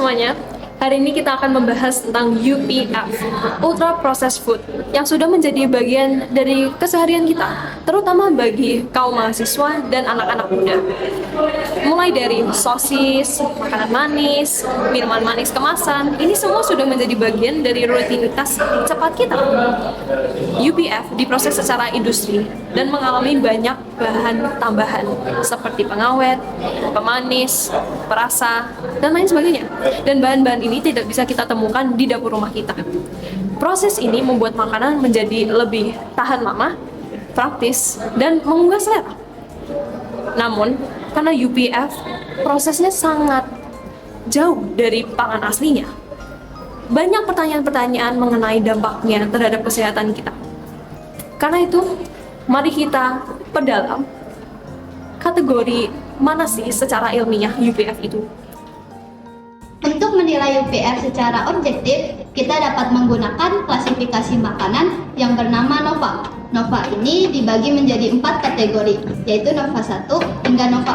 semuanya, hari ini kita akan membahas tentang UPF, Ultra Processed Food, yang sudah menjadi bagian dari keseharian kita, terutama bagi kaum mahasiswa dan anak-anak muda. Mulai dari sosis, makanan manis, minuman manis kemasan, ini semua sudah menjadi bagian dari rutinitas cepat kita. UPF diproses secara industri dan mengalami banyak bahan tambahan seperti pengawet, pemanis, perasa, dan lain sebagainya. Dan bahan-bahan ini tidak bisa kita temukan di dapur rumah kita. Proses ini membuat makanan menjadi lebih tahan lama, praktis, dan menggugah selera. Namun, karena UPF prosesnya sangat jauh dari pangan aslinya, banyak pertanyaan-pertanyaan mengenai dampaknya terhadap kesehatan kita. Karena itu, mari kita perdalam kategori mana sih secara ilmiah UPF itu. Untuk menilai UPF secara objektif, kita dapat menggunakan klasifikasi makanan yang bernama NOVA. NOVA ini dibagi menjadi 4 kategori, yaitu NOVA 1 hingga NOVA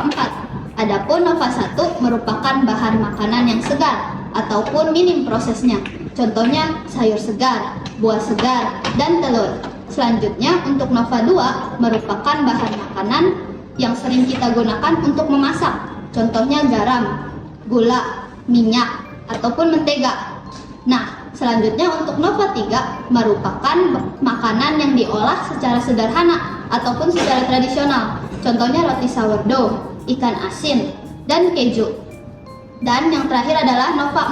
4. Adapun NOVA 1 merupakan bahan makanan yang segar ataupun minim prosesnya. Contohnya sayur segar, buah segar, dan telur. Selanjutnya untuk NOVA 2 merupakan bahan makanan yang sering kita gunakan untuk memasak. Contohnya garam, gula, minyak, ataupun mentega. Nah, selanjutnya untuk NOVA 3 merupakan makanan yang diolah secara sederhana ataupun secara tradisional. Contohnya roti sourdough, ikan asin, dan keju. Dan yang terakhir adalah NOVA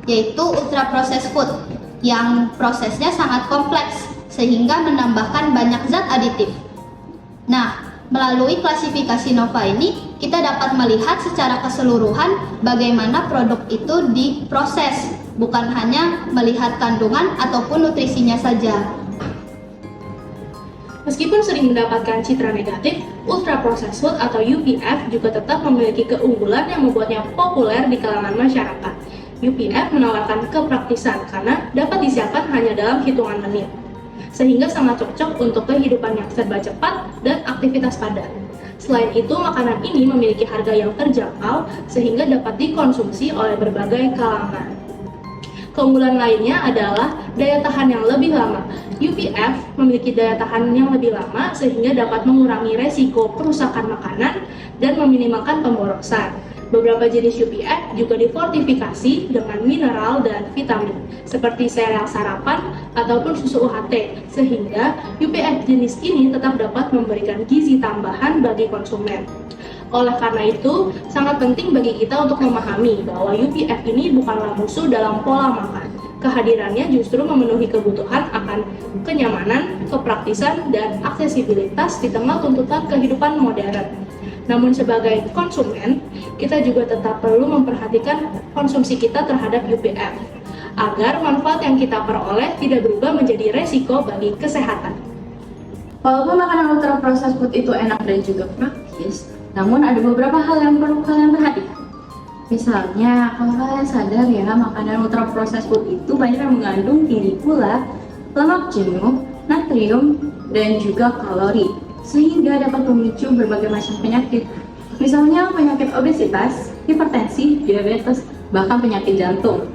4, yaitu ultra processed food, yang prosesnya sangat kompleks sehingga menambahkan banyak zat aditif. Nah, melalui klasifikasi NOVA ini, kita dapat melihat secara keseluruhan bagaimana produk itu diproses, bukan hanya melihat kandungan ataupun nutrisinya saja. Meskipun sering mendapatkan citra negatif, Ultra Processed Food atau UPF juga tetap memiliki keunggulan yang membuatnya populer di kalangan masyarakat. UPF menawarkan kepraktisan karena dapat disiapkan hanya dalam hitungan menit, sehingga sangat cocok untuk kehidupan yang serba cepat dan aktivitas padat. Selain itu, makanan ini memiliki harga yang terjangkau sehingga dapat dikonsumsi oleh berbagai kalangan. Keunggulan lainnya adalah daya tahan yang lebih lama. UPF memiliki daya tahan yang lebih lama sehingga dapat mengurangi resiko perusakan makanan dan meminimalkan pemborosan. Beberapa jenis UPF juga difortifikasi dengan mineral dan vitamin, seperti sereal sarapan ataupun susu UHT, sehingga UPF jenis ini tetap dapat memberikan gizi tambahan bagi konsumen. Oleh karena itu, sangat penting bagi kita untuk memahami bahwa UPF ini bukanlah musuh dalam pola makan. Kehadirannya justru memenuhi kebutuhan akan kenyamanan, kepraktisan, dan aksesibilitas di tengah tuntutan kehidupan modern. Namun sebagai konsumen, kita juga tetap perlu memperhatikan konsumsi kita terhadap UPF, agar manfaat yang kita peroleh tidak berubah menjadi resiko bagi kesehatan. Walaupun makanan ultra processed food itu enak dan juga praktis, namun ada beberapa hal yang perlu kalian perhatikan. Misalnya, kalau kalian sadar ya, makanan ultra processed food itu banyak yang mengandung tinggi gula, lemak jenuh, natrium, dan juga kalori, sehingga dapat memicu berbagai macam penyakit. Misalnya penyakit obesitas, hipertensi, diabetes, bahkan penyakit jantung.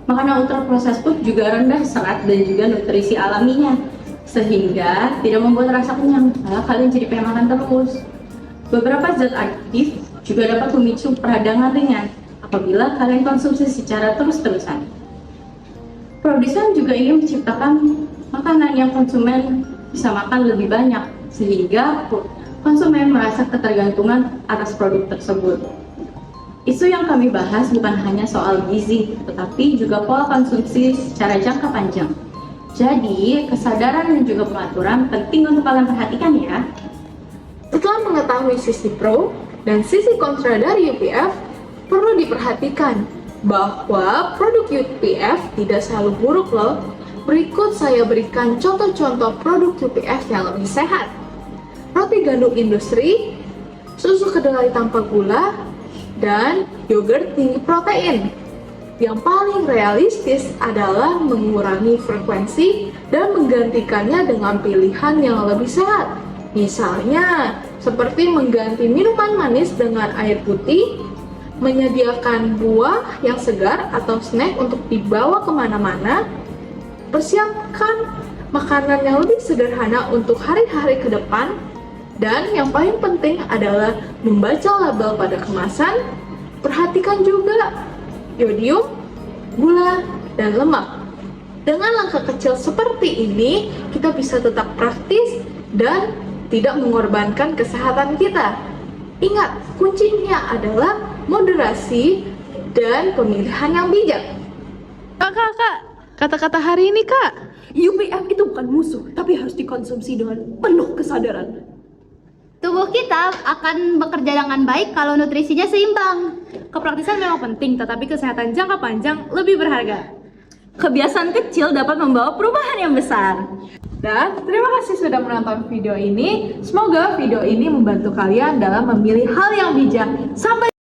Makanan ultra processed food juga rendah serat dan juga nutrisi alaminya, sehingga tidak membuat rasa kenyang, malah kalian jadi pengen makan terus. Beberapa zat aktif juga dapat memicu peradangan ringan apabila kalian konsumsi secara terus-terusan. Produsen juga ingin menciptakan makanan yang konsumen bisa makan lebih banyak, sehingga konsumen merasa ketergantungan atas produk tersebut. Isu yang kami bahas bukan hanya soal gizi, tetapi juga pola konsumsi secara jangka panjang. Jadi, kesadaran dan juga pengaturan penting untuk kalian perhatikan ya. Setelah mengetahui sisi pro dan sisi kontra dari UPF, perlu diperhatikan bahwa produk UPF tidak selalu buruk loh. Berikut saya berikan contoh-contoh produk UPF yang lebih sehat. Roti gandum industri, susu kedelai tanpa gula, dan yogurt tinggi protein. Yang paling realistis adalah mengurangi frekuensi dan menggantikannya dengan pilihan yang lebih sehat. Misalnya, seperti mengganti minuman manis dengan air putih menyediakan buah yang segar atau snack untuk dibawa kemana-mana, persiapkan makanan yang lebih sederhana untuk hari-hari ke depan, dan yang paling penting adalah membaca label pada kemasan, perhatikan juga yodium, gula, dan lemak. Dengan langkah kecil seperti ini, kita bisa tetap praktis dan tidak mengorbankan kesehatan kita. Ingat, kuncinya adalah moderasi dan pemilihan yang bijak. Kak, kata-kata hari ini, Kak. UPF itu bukan musuh, tapi harus dikonsumsi dengan penuh kesadaran. Tubuh kita akan bekerja dengan baik kalau nutrisinya seimbang. Kepraktisan memang penting, tetapi kesehatan jangka panjang lebih berharga. Kebiasaan kecil dapat membawa perubahan yang besar. Dan terima kasih sudah menonton video ini. Semoga video ini membantu kalian dalam memilih hal yang bijak. Sampai